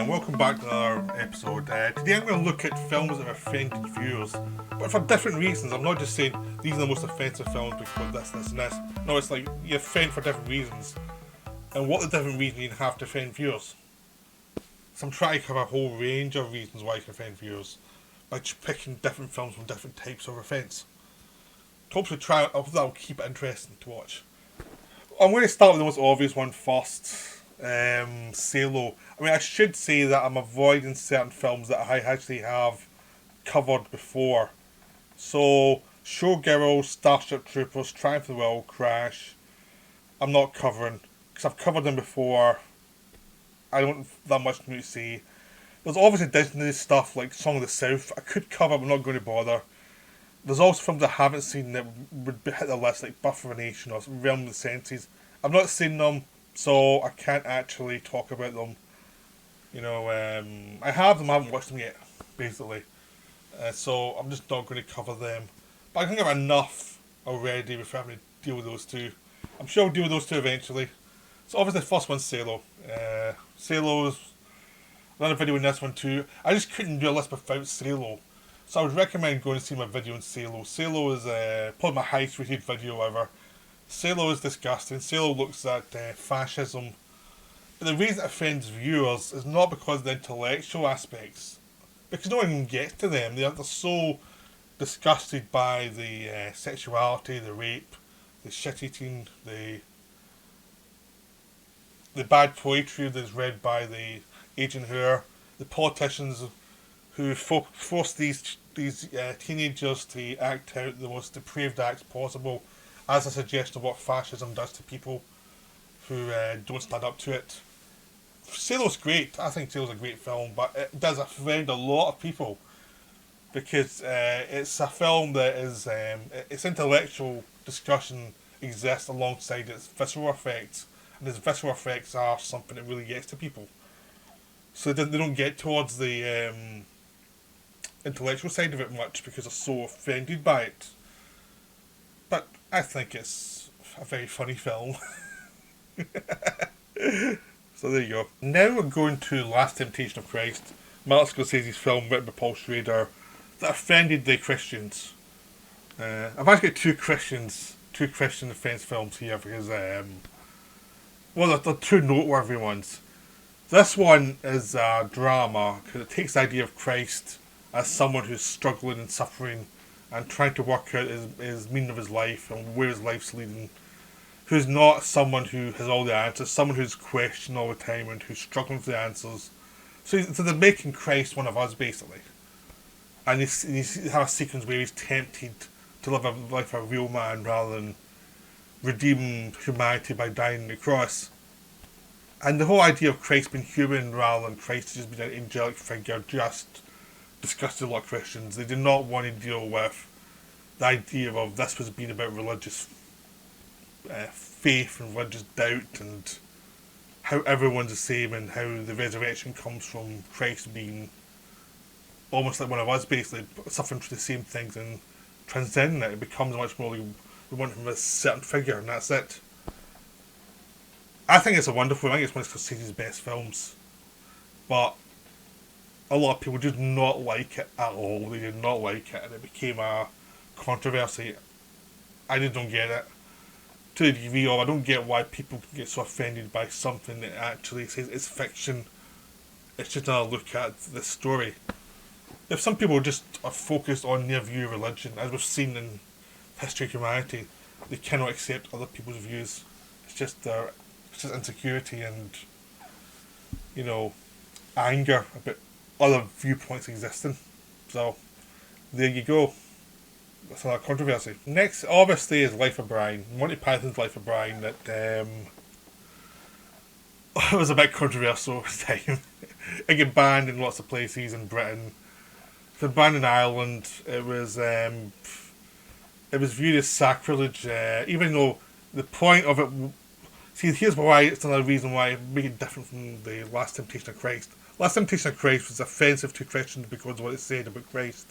and welcome back to another episode. Today I'm going to look at films that have offended viewers, but for different reasons. I'm not just saying these are the most offensive films because this, and this. No, it's like you offend for different reasons, and what the different reasons you have to offend viewers. So I'm trying to cover a whole range of reasons why you can offend viewers by picking different films from different types of offence. Hopefully that'll keep it interesting to watch. I'm going to start with the most obvious one first. Salo. I mean, I should say that I'm avoiding certain films that I actually have covered before. So, Showgirls, Starship Troopers, Triumph of the Will, Crash, I'm not covering, because I've covered them before. I don't have that much new to say. There's obviously Disney stuff like Song of the South I could cover, but I'm not going to bother. There's also films I haven't seen that would hit the list, like Birth of a Nation or Realm of the Senses. I've not seen them, so I can't actually talk about them. You know, I have them, I haven't watched them yet, basically. So I'm just not going to cover them. But I think I've enough already before having to deal with those two. I'm sure I'll deal with those two eventually. So obviously the first one's Salo. Salo's another video in this one too. I just couldn't do a list without Salo. So I would recommend going to see my video on Salo. Salo is probably my highest rated video ever. Salo is disgusting. Salo looks at fascism. But the reason it offends viewers is not because of the intellectual aspects. Because no one gets to them. They're so disgusted by the sexuality, the rape, the shit-eating, the bad poetry that's read by the agent the politicians who force these teenagers to act out the most depraved acts possible as a suggestion of what fascism does to people who don't stand up to it. Salo's great. I think Salo's a great film, but it does offend a lot of people because it's a film that is its intellectual discussion exists alongside its visceral effects, and its visceral effects are something that really gets to people. So they don't get towards the intellectual side of it much because they're so offended by it. But I think it's a very funny film. So there you go. Now we're going to Last Temptation of Christ, Martin Scorsese's film written by Paul Schrader that offended the Christians. I've actually got two Christian offence films here because they're two noteworthy ones. This one is a drama because it takes the idea of Christ as someone who's struggling and suffering and trying to work out his meaning of his life and where his life's leading. Who's not someone who has all the answers, someone who's questioning all the time and who's struggling for the answers. So they're making Christ one of us, basically. And you have a sequence where he's tempted to live a life of a real man rather than redeem humanity by dying on the cross. And the whole idea of Christ being human rather than Christ just being an angelic figure just disgusted a lot of Christians. They did not want to deal with the idea of this was being about religious faith and religious doubt and how everyone's the same and how the resurrection comes from Christ being almost like one of us, basically suffering for the same things and transcending it. It becomes much more like we want him as a certain figure and that's it. I think it's a wonderful film. I think it's one of Scorsese's best films. But a lot of people did not like it at all. They did not like it and it became a controversy. I just don't get it. To the degree of I don't get why people can get so offended by something that actually says it's fiction. It's just another look at the story. If some people just are focused on their view of religion, as we've seen in history of humanity, they cannot accept other people's views. It's just insecurity and, you know, anger about other viewpoints existing. So there you go. That's another controversy. Next, obviously, is Life of Brian. Monty Python's Life of Brian. That it was a bit controversial at the time. It got banned in lots of places in Britain. It was banned in Ireland. It was viewed as sacrilege, even though the point of it. See, here's why it's another reason why it made it different from the Last Temptation of Christ. Last Temptation of Christ was offensive to Christians because of what it said about Christ.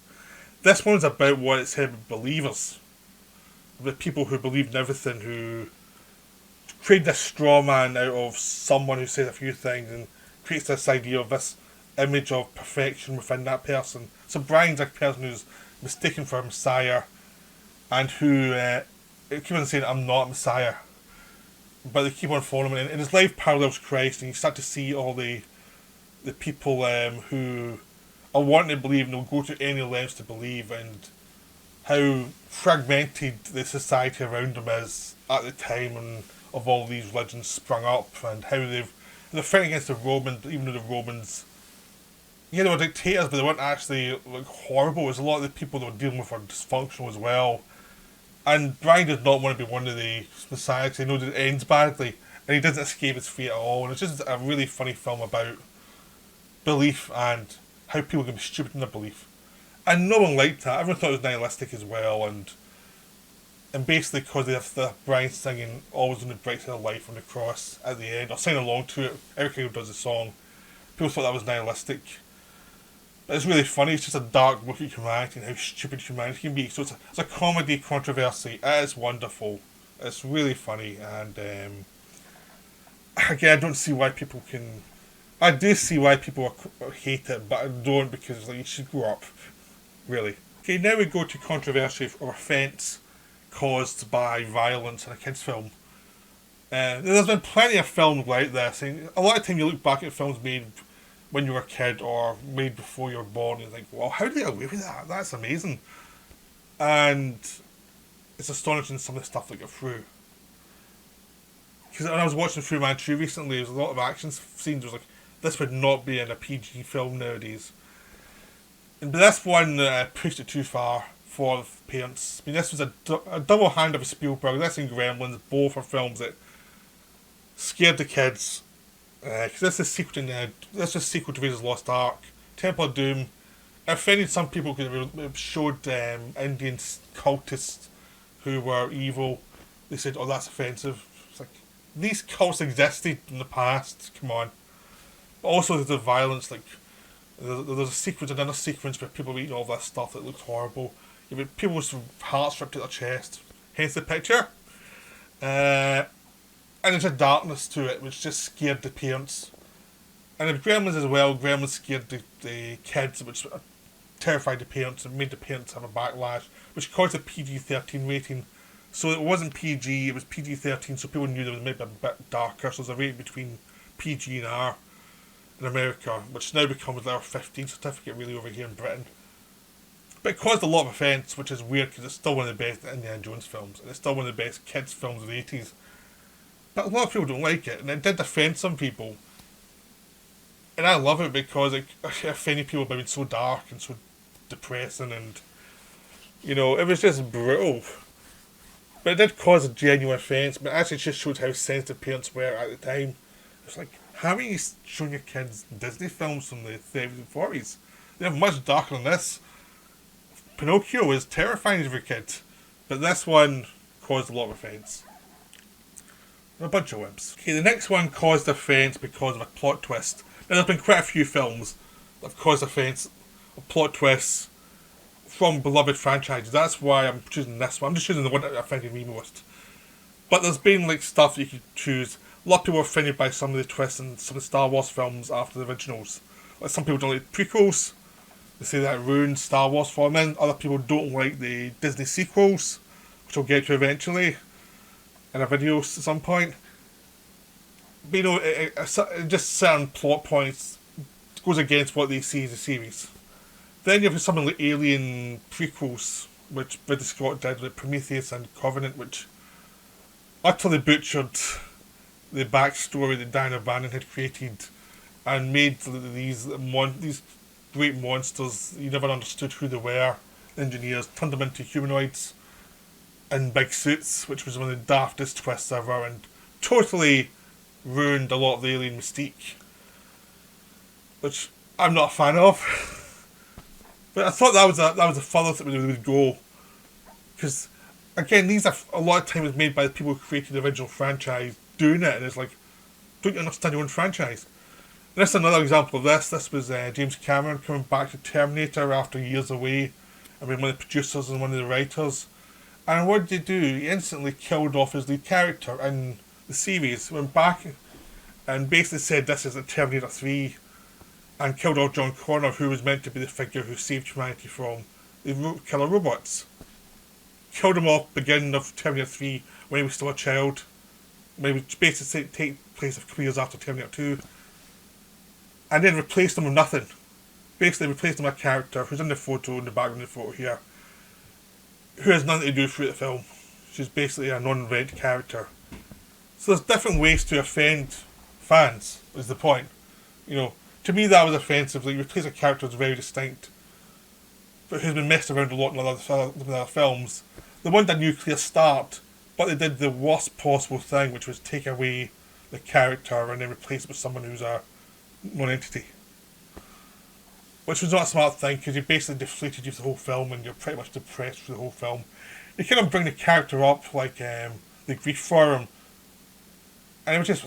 This one's about what it said about believers. About people who believed in everything, who create this straw man out of someone who says a few things and creates this idea of this image of perfection within that person. So Brian's a person who's mistaken for a Messiah, and who keep on saying, "I'm not a Messiah," but they keep on following him. And his life parallels Christ, and you start to see all the people who are wanting to believe and will go to any lengths to believe, and how fragmented the society around them is at the time, and of all these religions sprung up, and how they're fighting against the Romans, even though the Romans, yeah, they were dictators, but they weren't actually like horrible. There's a lot of the people they were dealing with are dysfunctional as well. And Brian does not want to be one of the Messiah because he knows it ends badly, and he doesn't escape his fate at all. And it's just a really funny film about belief and how people can be stupid in their belief. And no one liked that. Everyone thought it was nihilistic as well, and basically because they have the Brian singing "Always on the Bright Side of Life" on the cross at the end, or singing along to it, every who does the song, people thought that was nihilistic. But it's really funny. It's just a dark look at humanity and how stupid humanity can be. So it's a comedy controversy. It is wonderful. It's really funny, and again, I don't see why people can. I do see why people hate it, but I don't, because like, you should grow up, really. Okay, now we go to controversy or offence caused by violence in a kids' film. There's been plenty of films like this, and a lot of time you look back at films made when you were a kid or made before you were born, and you think, "Wow, how did they get away with that? That's amazing." And it's astonishing some of the stuff they get through. Because when I was watching Fu Manchu recently, there was a lot of action scenes. It was like, this would not be in a PG film nowadays. But this one pushed it too far for parents. I mean, this was a double hand of a Spielberg. This and Gremlins, both are films that scared the kids. Because this is sequel to Raiders Lost Ark, Temple of Doom. It offended some people because it showed Indian cultists who were evil. They said, "Oh, that's offensive." It's like, these cults existed in the past. Come on. Also, there's the violence. Like, there's another sequence where people were eating all this stuff that looked horrible. You have people with hearts ripped out their chest. Hence the picture. And there's a darkness to it which just scared the parents. And in Gremlins as well, Gremlins scared the kids, which terrified the parents and made the parents have a backlash, which caused a PG-13 rating. So it wasn't PG, it was PG-13, so people knew there was maybe a bit darker, so there's a rating between PG and R in America, which now becomes our 15 certificate really over here in Britain. But it caused a lot of offence, which is weird because it's still one of the best Indiana Jones films, and it's still one of the best kids films of the 80s. But a lot of people don't like it, and it did offend some people. And I love it because it offended people by being so dark and so depressing, and, you know, it was just brutal. But it did cause a genuine offence, but actually it just showed how sensitive parents were at the time. It's like, how are you showing your kids Disney films from the 30s and 40s? They're much darker than this. Pinocchio was terrifying as a kid, but this one caused a lot of offence. A bunch of wimps. Okay, the next one caused offence because of a plot twist. Now, there's been quite a few films that have caused offence of plot twists from beloved franchises. That's why I'm choosing this one. I'm just choosing the one that offended me most. But there's been like stuff you could choose. A lot of people were offended by some of the twists in some of the Star Wars films after the originals. Like, some people don't like prequels. They say that it ruined Star Wars for them. And other people don't like the Disney sequels, which I'll get to eventually in a video at some point. But, you know, it just certain plot points goes against what they see as a series. Then you have something like Alien prequels, which Ridley Scott did with Prometheus and Covenant, which utterly butchered the backstory that Dan O'Bannon had created and made these great monsters. You never understood who they were. Engineers turned them into humanoids in big suits, which was one of the daftest twists ever, and totally ruined a lot of the alien mystique, which I'm not a fan of. But I thought that was the furthest that we would go, because again, these are a lot of times made by the people who created the original franchise doing it, and it's like, don't you understand your own franchise? And this is another example of this. This was James Cameron coming back to Terminator after years away, and being one of the producers and one of the writers. And what did he do? He instantly killed off his lead character in the series. Went back and basically said this is a Terminator 3, and killed off John Connor, who was meant to be the figure who saved humanity from the killer robots. Killed him off beginning of Terminator 3 when he was still a child. When he was basically take place a couple years after Terminator 2. And then replaced him with nothing. Basically replaced him with a character who's in the photo, in the background of the photo here, who has nothing to do through the film. She's basically a non-event character. So there's different ways to offend fans, is the point. You know, to me that was offensive. Like, you replace a character that's very distinct, but who's been messed around a lot in other films. The one did nuclear start, but they did the worst possible thing, which was take away the character and then replace it with someone who's a non-entity. Which was not a smart thing, because you basically deflated you for the whole film and you're pretty much depressed for the whole film. You kind of bring the character up, like the grief for him, and it was just,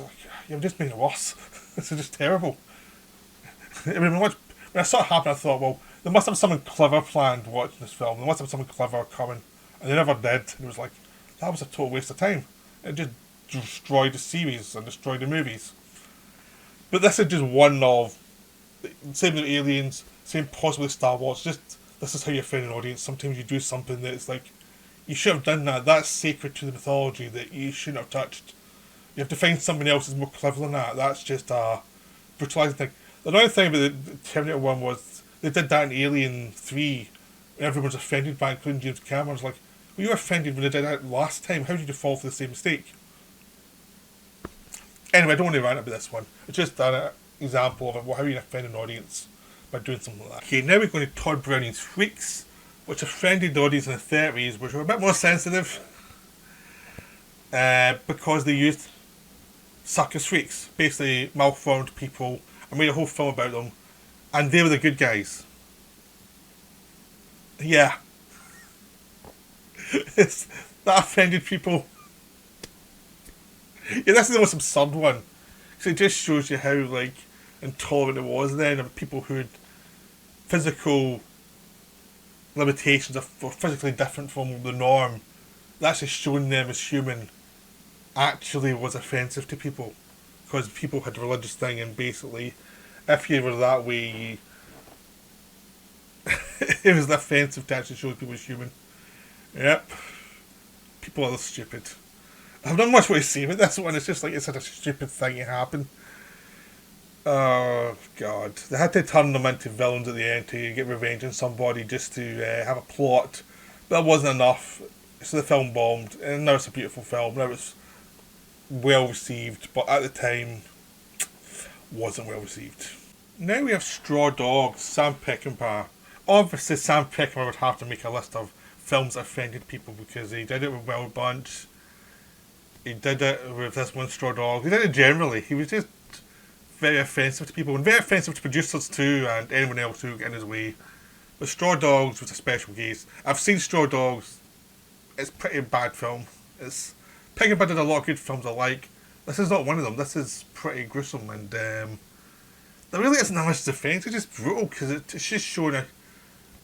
you're just making it worse. This is just terrible. I mean, when I saw it happen, I thought, well, there must have something clever planned watching this film. There must have something clever coming. And they never did. And it was like, that was a total waste of time. It just destroyed the series and destroyed the movies. But this is just one of, same with Aliens, same possibly Star Wars, just, this is how you offend an audience. Sometimes you do something that's like, you should have done that. That's sacred to the mythology that you shouldn't have touched. You have to find somebody else who's more clever than that. That's just a brutalising thing. The another thing about the Terminator 1 was, they did that in Alien 3, and everyone was offended by it, including James Cameron. I was like, well, you were offended when they did that last time. How did you fall for the same mistake? Anyway, I don't want to rant about this one. It's just an example of how you offend an audience by doing something like that. Okay, now we're going to Todd Browning's Freaks, which offended the audience in the 30s, which were a bit more sensitive, because they used circus freaks, basically malformed people, and made a whole film about them, and they were the good guys. Yeah. That offended people. Yeah, this is the most absurd one. So it just shows you how, like, intolerant it was then, of people who had physical limitations or physically different from the norm. That's just showing them as human actually was offensive to people. Because people had a religious thing, and basically, if you were that way, it was offensive to actually show people as human. Yep. People are stupid. I've not much more to say about this one. It's just like, it's such a stupid thing to happen. Oh, God. They had to turn them into villains at the end to get revenge on somebody just to have a plot. But that wasn't enough. So the film bombed. And now it's a beautiful film. Now it's well received. But at the time, wasn't well received. Now we have Straw Dogs, Sam Peckinpah. Obviously, Sam Peckinpah would have to make a list of films that offended people, because he did it with Wild Bunch. He did it with this one, Straw Dogs. He did it generally. He was just very offensive to people, and very offensive to producers too, and anyone else who got in his way. But Straw Dogs was a special case. I've seen Straw Dogs. It's a pretty bad film. Peckinpah did a lot of good films I like. This is not one of them. This is pretty gruesome, and there really isn't that much defence. It's just brutal, because it's just showing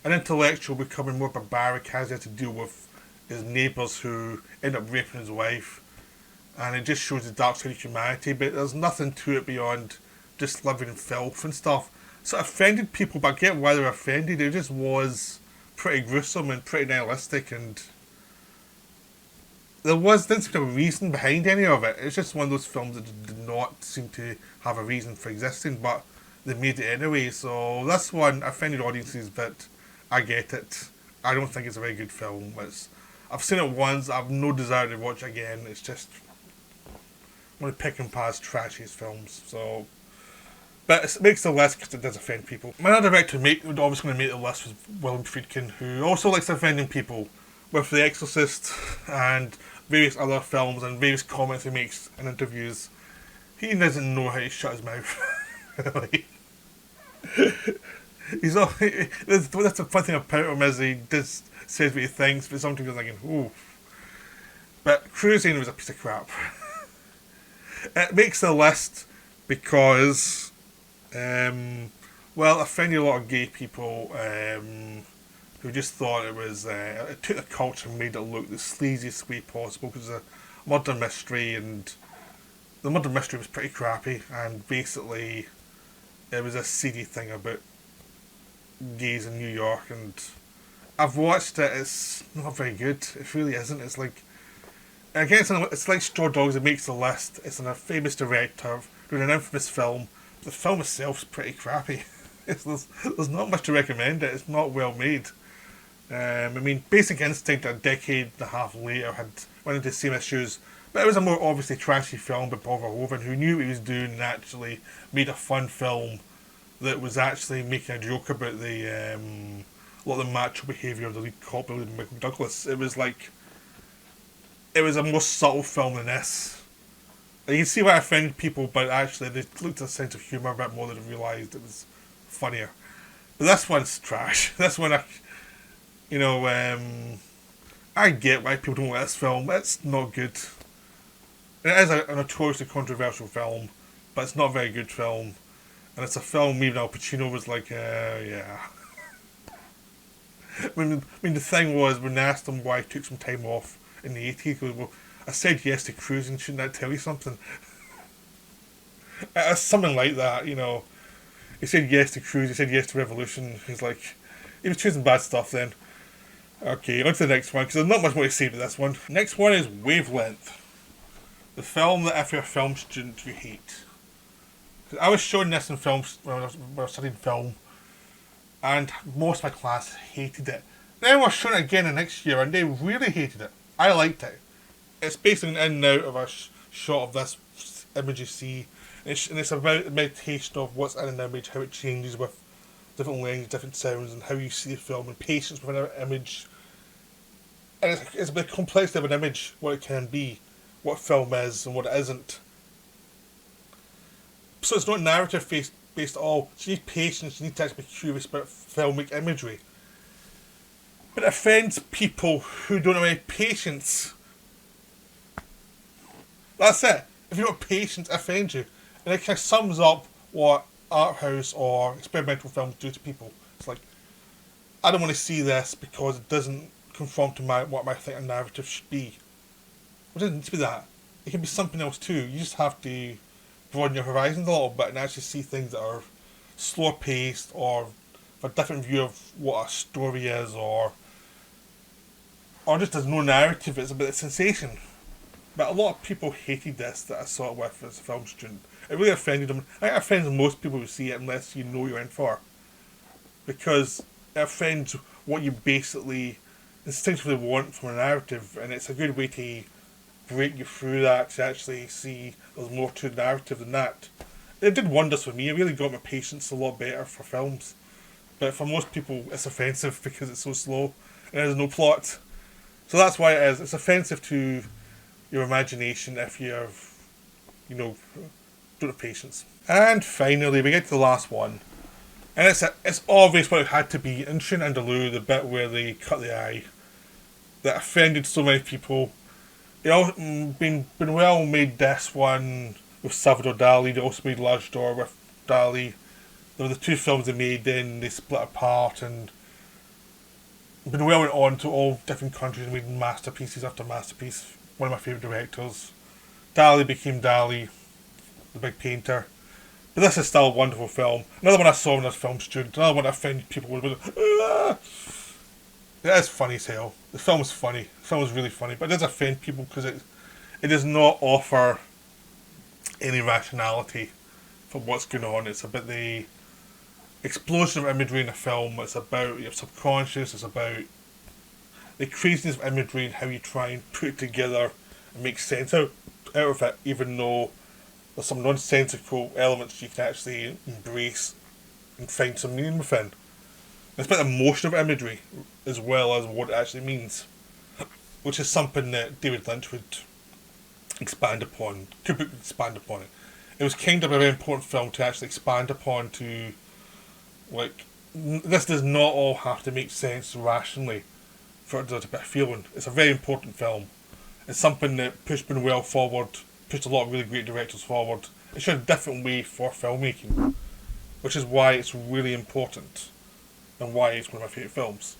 an intellectual becoming more barbaric as he had to deal with his neighbours who end up raping his wife. And it just shows the dark side of humanity, but there's nothing to it beyond just living in filth and stuff. So it offended people, but I get why they were offended. It just was pretty gruesome and pretty nihilistic, and didn't seem to have a reason behind any of it. It's just one of those films that did not seem to have a reason for existing, but they made it anyway. So this one offended audiences, but I get it. I don't think it's a very good film. I've seen it once. I have no desire to watch it again. It's just one of Peckinpah's trashiest films. So, but it makes the list because it does offend people. My other director who obviously going to make the list was William Friedkin, who also likes offending people with The Exorcist and various other films and various comments he makes in interviews. He doesn't know how to shut his mouth. Really. That's the fun thing about him, is he just says what he thinks, but sometimes you're thinking, ooh. But Cruising was a piece of crap. It makes the list because, it offended a lot of gay people who just thought it took the culture and made it look the sleaziest way possible, because it's a murder mystery, and the murder mystery was pretty crappy, and basically It was a seedy thing about gays in New York, and I've watched it. It's not very good. It really isn't. It's like, again, it's like Straw Dogs. It makes the list. It's a famous director doing an infamous film. The film itself's pretty crappy. There's not much to recommend it. It's not well made. I mean, Basic Instinct a decade and a half later had went into the same issues, but it was a more obviously trashy film by Paul Verhoeven, who knew what he was doing and actually made a fun film that was actually making a joke about the a lot of the macho behaviour of the lead cop, Michael Douglas. It was a more subtle film than this. You can see why it offended people, but actually they looked at a sense of humour a bit more than they realised it was funnier. But this one's trash. This one, I get why people don't like this film. It's not good. It is a notoriously controversial film, but it's not a very good film. And it's a film even Al Pacino was like, yeah. I mean, the thing was, when they asked him why he took some time off in the 80s, he goes, well, I said yes to cruising, shouldn't that tell you something? It's something like that, you know. He said yes to cruise, he said yes to revolution. He's like, he was choosing bad stuff then. Okay, on to the next one, because there's not much more to say about this one. Next one is Wavelength. The film that if you're a film student, you hate. I was showing this in films when I was studying film, and most of my class hated it. Then I was showing it again the next year, and they really hated it. I liked it. It's basically an in and out of a shot of this image you see, and it's about the meditation of what's in an image, how it changes with different lenses, different sounds, and how you see the film, and patience with an image. And it's about the complexity of an image, what it can be, what film is, and what it isn't. So it's not narrative based at all. So you need patience, you need to actually be curious about filmic imagery. But it offends people who don't have any patience. That's it. If you don't have patience, it offends you. And it kind of sums up what art house or experimental films do to people. It's like, I don't want to see this because it doesn't conform to what I think a narrative should be. It doesn't need to be that. It can be something else too. You just have to broaden your horizons a little bit and actually see things that are slower paced or a different view of what a story is, or just there's no narrative, it's about the sensation. But a lot of people hated this that I saw it with as a film student. It really offended them. I think it offends most people who see it unless you know what you're in for. Because it offends what you basically instinctively want from a narrative, and it's a good way to break you through that to actually see there's more to the narrative than that. It did wonders for me. It really got my patience a lot better for films. But for most people, it's offensive because it's so slow and there's no plot. So that's why it is. It's offensive to your imagination if don't have patience. And finally, we get to the last one. And it's obvious what it had to be. In Shin Andalou, the bit where they cut the eye, that offended so many people. Buñuel made this one with Salvador Dali. They also made Large Door with Dali. There were the two films they made, then they split apart, and Buñuel went on to all different countries and made masterpieces after masterpiece. One of my favourite directors. Dali became Dali, the big painter. But this is still a wonderful film. Another one I saw when I was a film student. Another one that offended people was it is funny as hell. The film is funny. The film is really funny, but it does offend people because it does not offer any rationality for what's going on. It's about the explosion of imagery in a film. It's about your subconscious. It's about the craziness of imagery and how you try and put it together and make sense out of it, even though there's some nonsensical elements you can actually embrace and find some meaning within. It's about the emotion of imagery as well as what it actually means, which is something that David Lynch would expand upon. Kubrick would expand upon it. It was kind of a very important film to actually expand upon. This does not all have to make sense rationally for it to be a feeling. It's a very important film. It's something that pushed Buñuel forward, pushed a lot of really great directors forward. It showed a different way for filmmaking, which is why it's really important and why it's one of my favourite films.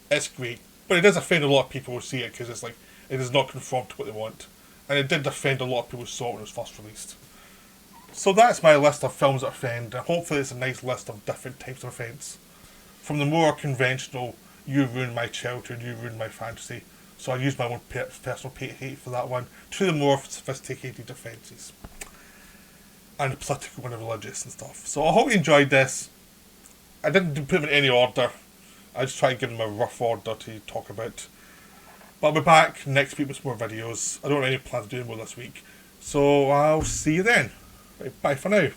It's great, but it does offend a lot of people who see it because it does not conform to what they want, and it did offend a lot of people who saw it when it was first released. So that's my list of films that offend, and hopefully it's a nice list of different types of offence. From the more conventional, you ruined my childhood, you ruined my fantasy, so I use my own personal hate for that one, to the more sophisticated offences. And the political and the religious and stuff. So I hope you enjoyed this. I didn't put them in any order. I just tried to give them a rough order to talk about. But I'll be back next week with more videos. I don't have any plans to do more this week. So I'll see you then. Right, bye for now.